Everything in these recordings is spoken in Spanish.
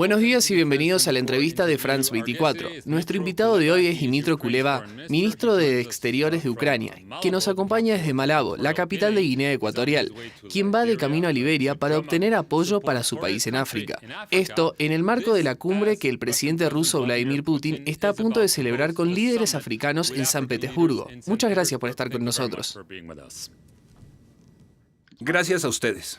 Buenos días y bienvenidos a la entrevista de France 24. Nuestro invitado de hoy es Dmytro Kuleba, ministro de Exteriores de Ucrania, que nos acompaña desde Malabo, la capital de Guinea Ecuatorial, quien va de camino a Liberia para obtener apoyo para su país en África. Esto en el marco de la cumbre que el presidente ruso Vladimir Putin está a punto de celebrar con líderes africanos en San Petersburgo. Muchas gracias por estar con nosotros. Gracias a ustedes.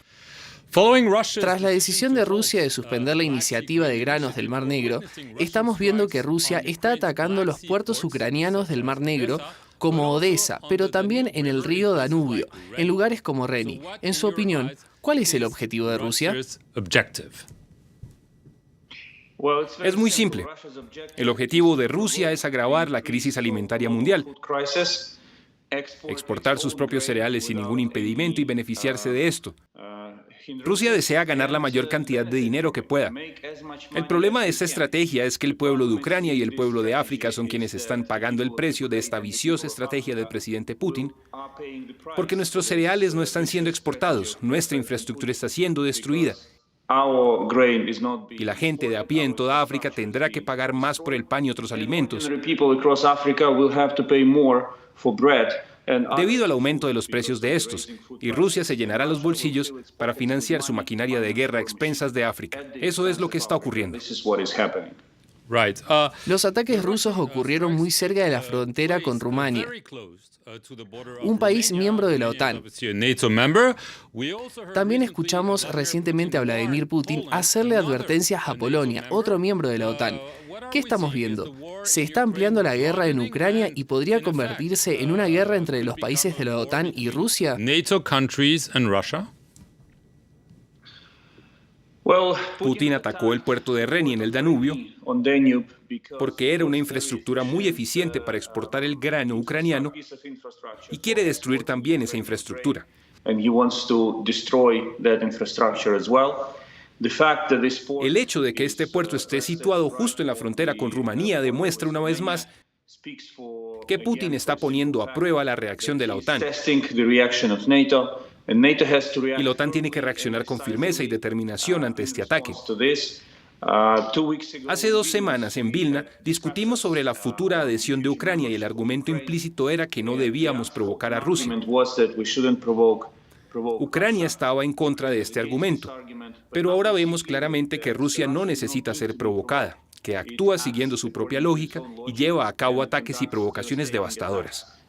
Tras la decisión de Rusia de suspender la iniciativa de granos del Mar Negro, estamos viendo que Rusia está atacando los puertos ucranianos del Mar Negro, como Odessa, pero también en el río Danubio, en lugares como Reni. En su opinión, ¿cuál es el objetivo de Rusia? Es muy simple. El objetivo de Rusia es agravar la crisis alimentaria mundial, exportar sus propios cereales sin ningún impedimento y beneficiarse de esto. Rusia desea ganar la mayor cantidad de dinero que pueda. El problema de esta estrategia es que el pueblo de Ucrania y el pueblo de África son quienes están pagando el precio de esta viciosa estrategia del presidente Putin, porque nuestros cereales no están siendo exportados, nuestra infraestructura está siendo destruida. Y la gente de a pie en toda África tendrá que pagar más por el pan y otros alimentos, debido al aumento de los precios de estos, y Rusia se llenará los bolsillos para financiar su maquinaria de guerra a expensas de África. Eso es lo que está ocurriendo. Los ataques rusos ocurrieron muy cerca de la frontera con Rumania, un país miembro de la OTAN. También escuchamos recientemente a Vladimir Putin hacerle advertencias a Polonia, otro miembro de la OTAN. ¿Qué estamos viendo? ¿Se está ampliando la guerra en Ucrania y podría convertirse en una guerra entre los países de la OTAN y Rusia? Putin atacó el puerto de Reni en el Danubio porque era una infraestructura muy eficiente para exportar el grano ucraniano y quiere destruir también esa infraestructura. El hecho de que este puerto esté situado justo en la frontera con Rumanía demuestra una vez más que Putin está poniendo a prueba la reacción de la OTAN. Y la OTAN tiene que reaccionar con firmeza y determinación ante este ataque. Hace 2 semanas en Vilna discutimos sobre la futura adhesión de Ucrania y el argumento implícito era que no debíamos provocar a Rusia. Ucrania estaba en contra de este argumento, pero ahora vemos claramente que Rusia no necesita ser provocada, que actúa siguiendo su propia lógica y lleva a cabo ataques y provocaciones devastadoras.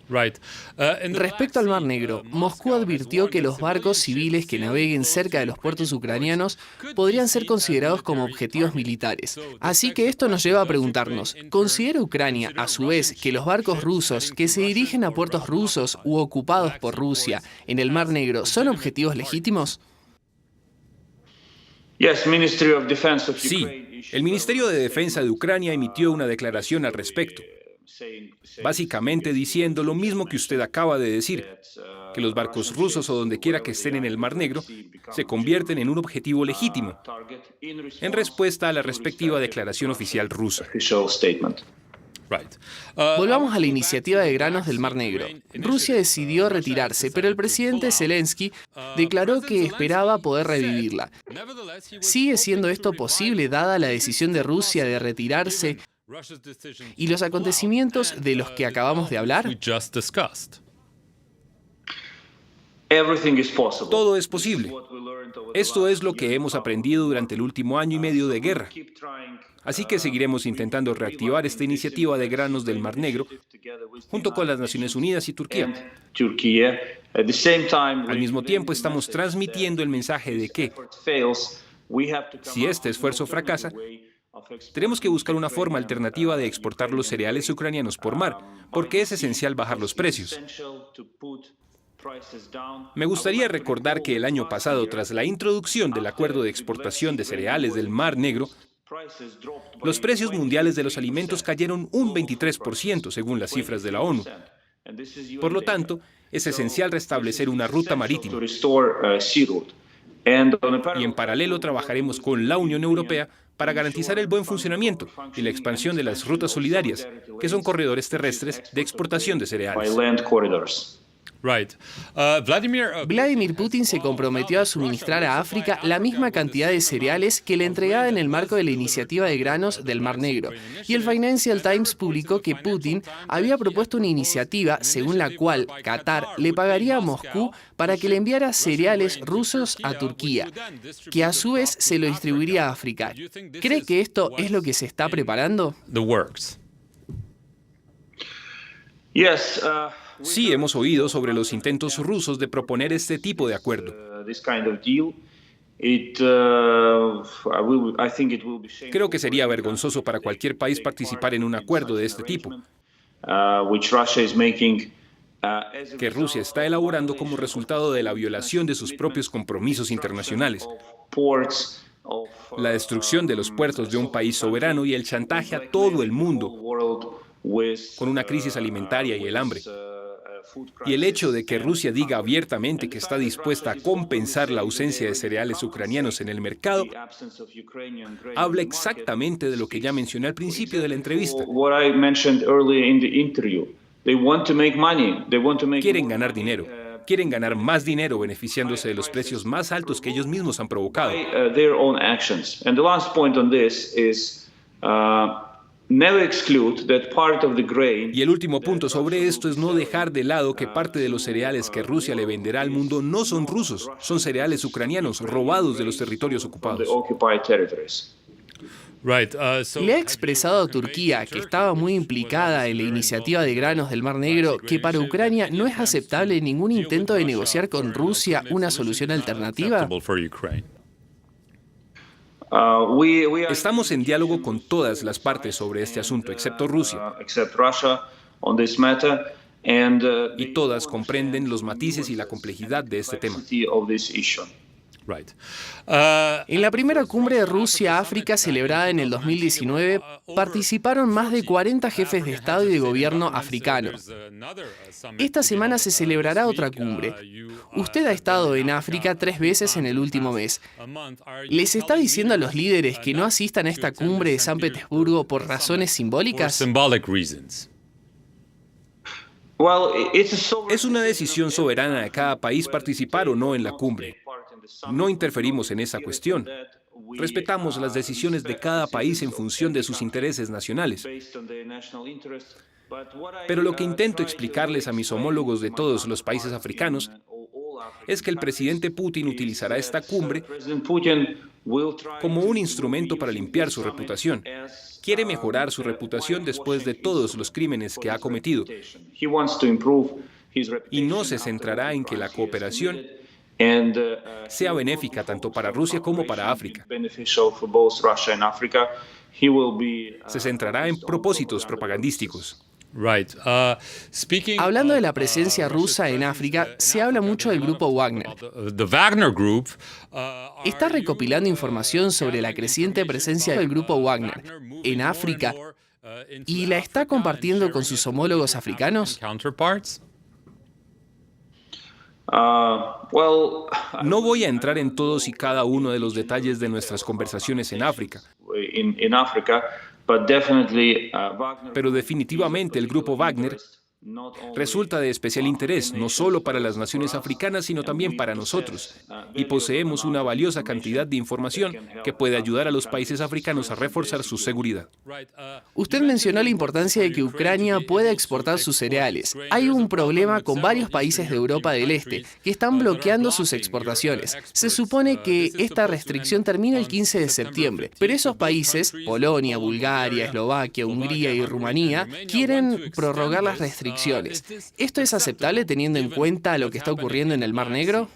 Respecto al Mar Negro, Moscú advirtió que los barcos civiles que naveguen cerca de los puertos ucranianos podrían ser considerados como objetivos militares. Así que esto nos lleva a preguntarnos, ¿considera Ucrania, a su vez, que los barcos rusos que se dirigen a puertos rusos u ocupados por Rusia en el Mar Negro son objetivos legítimos? Sí, el Ministerio de Defensa de Ucrania emitió una declaración al respecto, básicamente diciendo lo mismo que usted acaba de decir, que los barcos rusos o donde quiera que estén en el Mar Negro se convierten en un objetivo legítimo, en respuesta a la respectiva declaración oficial rusa. Volvamos a la iniciativa de granos del Mar Negro. Rusia decidió retirarse, pero el presidente Zelensky declaró que esperaba poder revivirla. ¿Sigue siendo esto posible dada la decisión de Rusia de retirarse y los acontecimientos de los que acabamos de hablar? Todo es posible. Esto es lo que hemos aprendido durante el último año y medio de guerra. Así que seguiremos intentando reactivar esta iniciativa de granos del Mar Negro junto con las Naciones Unidas y Turquía. Al mismo tiempo, estamos transmitiendo el mensaje de que, si este esfuerzo fracasa, tenemos que buscar una forma alternativa de exportar los cereales ucranianos por mar, porque es esencial bajar los precios. Me gustaría recordar que el año pasado, tras la introducción del acuerdo de exportación de cereales del Mar Negro, los precios mundiales de los alimentos cayeron un 23%, según las cifras de la ONU. Por lo tanto, es esencial restablecer una ruta marítima. Y en paralelo trabajaremos con la Unión Europea para garantizar el buen funcionamiento y la expansión de las rutas solidarias, que son corredores terrestres de exportación de cereales. Vladimir Putin se comprometió a suministrar a África la misma cantidad de cereales que le entregaba en el marco de la iniciativa de granos del Mar Negro. Y el Financial Times publicó que Putin había propuesto una iniciativa según la cual Qatar le pagaría a Moscú para que le enviara cereales rusos a Turquía, que a su vez se lo distribuiría a África. ¿Cree que esto es lo que se está preparando? Sí, hemos oído sobre los intentos rusos de proponer este tipo de acuerdo. Creo que sería vergonzoso para cualquier país participar en un acuerdo de este tipo, que Rusia está elaborando como resultado de la violación de sus propios compromisos internacionales, la destrucción de los puertos de un país soberano y el chantaje a todo el mundo con una crisis alimentaria y el hambre. Y el hecho de que Rusia diga abiertamente que está dispuesta a compensar la ausencia de cereales ucranianos en el mercado habla exactamente de lo que ya mencioné al principio de la entrevista. Quieren ganar dinero. Quieren ganar más dinero beneficiándose de los precios más altos que ellos mismos han provocado. Y el último punto sobre esto es no dejar de lado que parte de los cereales que Rusia le venderá al mundo no son rusos, son cereales ucranianos robados de los territorios ocupados. Le ha expresado a Turquía, que estaba muy implicada en la iniciativa de granos del Mar Negro, que para Ucrania no es aceptable ningún intento de negociar con Rusia una solución alternativa. Estamos en diálogo con todas las partes sobre este asunto, excepto Rusia. Y todas comprenden los matices y la complejidad de este tema. En la primera cumbre de Rusia-África celebrada en el 2019, participaron más de 40 jefes de Estado y de gobierno africanos. Esta semana se celebrará otra cumbre. Usted ha estado en África 3 veces en el último mes. ¿Les está diciendo a los líderes que no asistan a esta cumbre de San Petersburgo por razones simbólicas? Es una decisión soberana de cada país participar o no en la cumbre. No interferimos en esa cuestión. Respetamos las decisiones de cada país en función de sus intereses nacionales. Pero lo que intento explicarles a mis homólogos de todos los países africanos es que el presidente Putin utilizará esta cumbre como un instrumento para limpiar su reputación. Quiere mejorar su reputación después de todos los crímenes que ha cometido. Y no se centrará en que la cooperación sea benéfica tanto para Rusia como para África. Se centrará en propósitos propagandísticos. Hablando de la presencia rusa en África, se habla mucho del grupo Wagner. ¿Está recopilando información sobre la creciente presencia del grupo Wagner en África y la está compartiendo con sus homólogos africanos? No voy a entrar en todos y cada uno de los detalles de nuestras conversaciones en África. Pero definitivamente el grupo Wagner resulta de especial interés, no solo para las naciones africanas, sino también para nosotros. Y poseemos una valiosa cantidad de información que puede ayudar a los países africanos a reforzar su seguridad. Usted mencionó la importancia de que Ucrania pueda exportar sus cereales. Hay un problema con varios países de Europa del Este que están bloqueando sus exportaciones. Se supone que esta restricción termina el 15 de septiembre, pero esos países, Polonia, Bulgaria, Eslovaquia, Hungría y Rumanía, quieren prorrogar las restricciones. ¿Esto es aceptable teniendo en cuenta lo que está ocurriendo en el Mar Negro?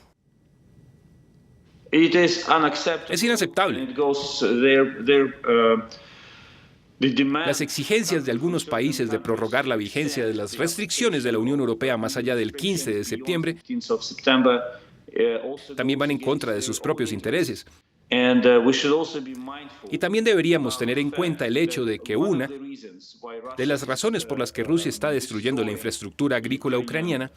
Es inaceptable. Las exigencias de algunos países de prorrogar la vigencia de las restricciones de la Unión Europea más allá del 15 de septiembre también van en contra de sus propios intereses. Y también deberíamos tener en cuenta el hecho de que una de las razones por las que Rusia está destruyendo la infraestructura agrícola ucraniana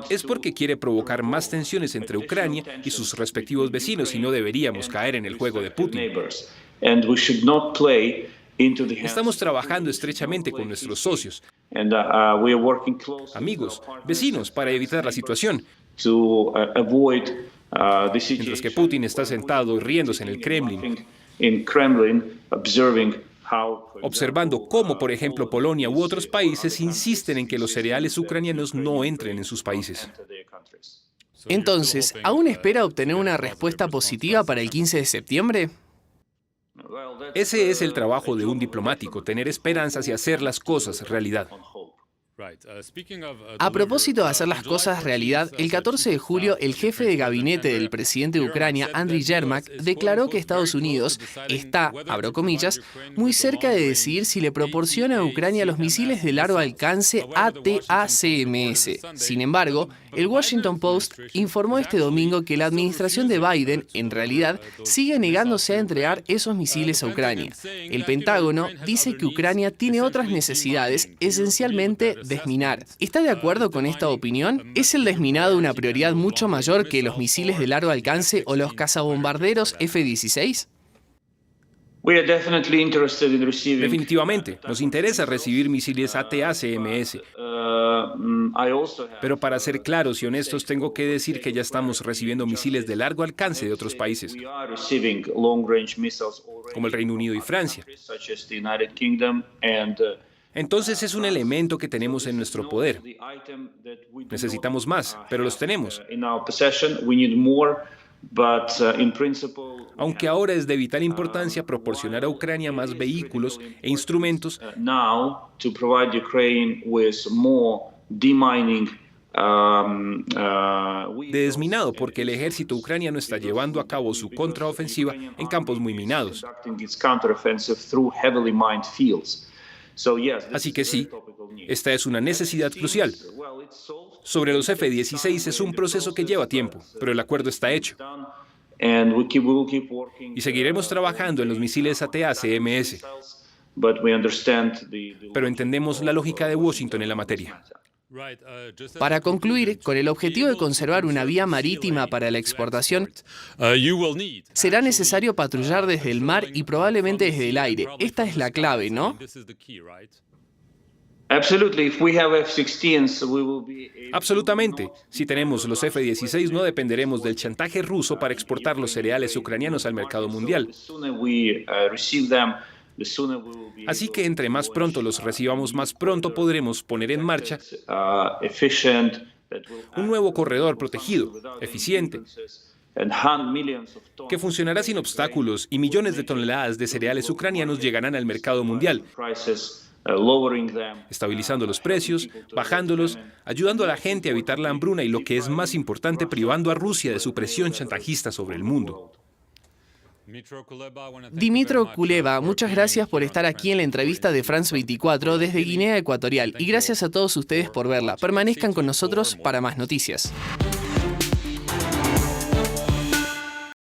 es porque quiere provocar más tensiones entre Ucrania y sus respectivos vecinos y no deberíamos caer en el juego de Putin. Estamos trabajando estrechamente con nuestros socios, amigos, vecinos, para evitar la situación. Mientras que Putin está sentado y riéndose en el Kremlin, observando cómo, por ejemplo, Polonia u otros países insisten en que los cereales ucranianos no entren en sus países. Entonces, ¿aún espera obtener una respuesta positiva para el 15 de septiembre? Ese es el trabajo de un diplomático, tener esperanzas y hacer las cosas realidad. A propósito de hacer las cosas realidad, el 14 de julio el jefe de gabinete del presidente de Ucrania, Andriy Yermak, declaró que Estados Unidos está, abro comillas, muy cerca de decidir si le proporciona a Ucrania los misiles de largo alcance ATACMS. Sin embargo, el Washington Post informó este domingo que la administración de Biden, en realidad, sigue negándose a entregar esos misiles a Ucrania. El Pentágono dice que Ucrania tiene otras necesidades, esencialmente desminar. ¿Está de acuerdo con esta opinión? ¿Es el desminado una prioridad mucho mayor que los misiles de largo alcance o los cazabombarderos F-16? Definitivamente, nos interesa recibir misiles ATACMS. Pero para ser claros y honestos, tengo que decir que ya estamos recibiendo misiles de largo alcance de otros países, como el Reino Unido y Francia. Entonces es un elemento que tenemos en nuestro poder. Necesitamos más, pero los tenemos. Aunque ahora es de vital importancia proporcionar a Ucrania más vehículos e instrumentos de desminado, porque el ejército ucraniano está llevando a cabo su contraofensiva en campos muy minados. Así que sí, esta es una necesidad crucial. Sobre los F-16 es un proceso que lleva tiempo, pero el acuerdo está hecho. Y seguiremos trabajando en los misiles ATACMS. Pero entendemos la lógica de Washington en la materia. Para concluir, con el objetivo de conservar una vía marítima para la exportación, será necesario patrullar desde el mar y probablemente desde el aire. Esta es la clave, ¿no? Absolutamente. Si tenemos los F-16, no dependeremos del chantaje ruso para exportar los cereales ucranianos al mercado mundial. Así que entre más pronto los recibamos, más pronto podremos poner en marcha un nuevo corredor protegido, eficiente, que funcionará sin obstáculos y millones de toneladas de cereales ucranianos llegarán al mercado mundial, estabilizando los precios, bajándolos, ayudando a la gente a evitar la hambruna y, lo que es más importante, privando a Rusia de su presión chantajista sobre el mundo. Dmytro Kuleba, muchas gracias por estar aquí en la entrevista de France 24 desde Guinea Ecuatorial y gracias a todos ustedes por verla. Permanezcan con nosotros para más noticias.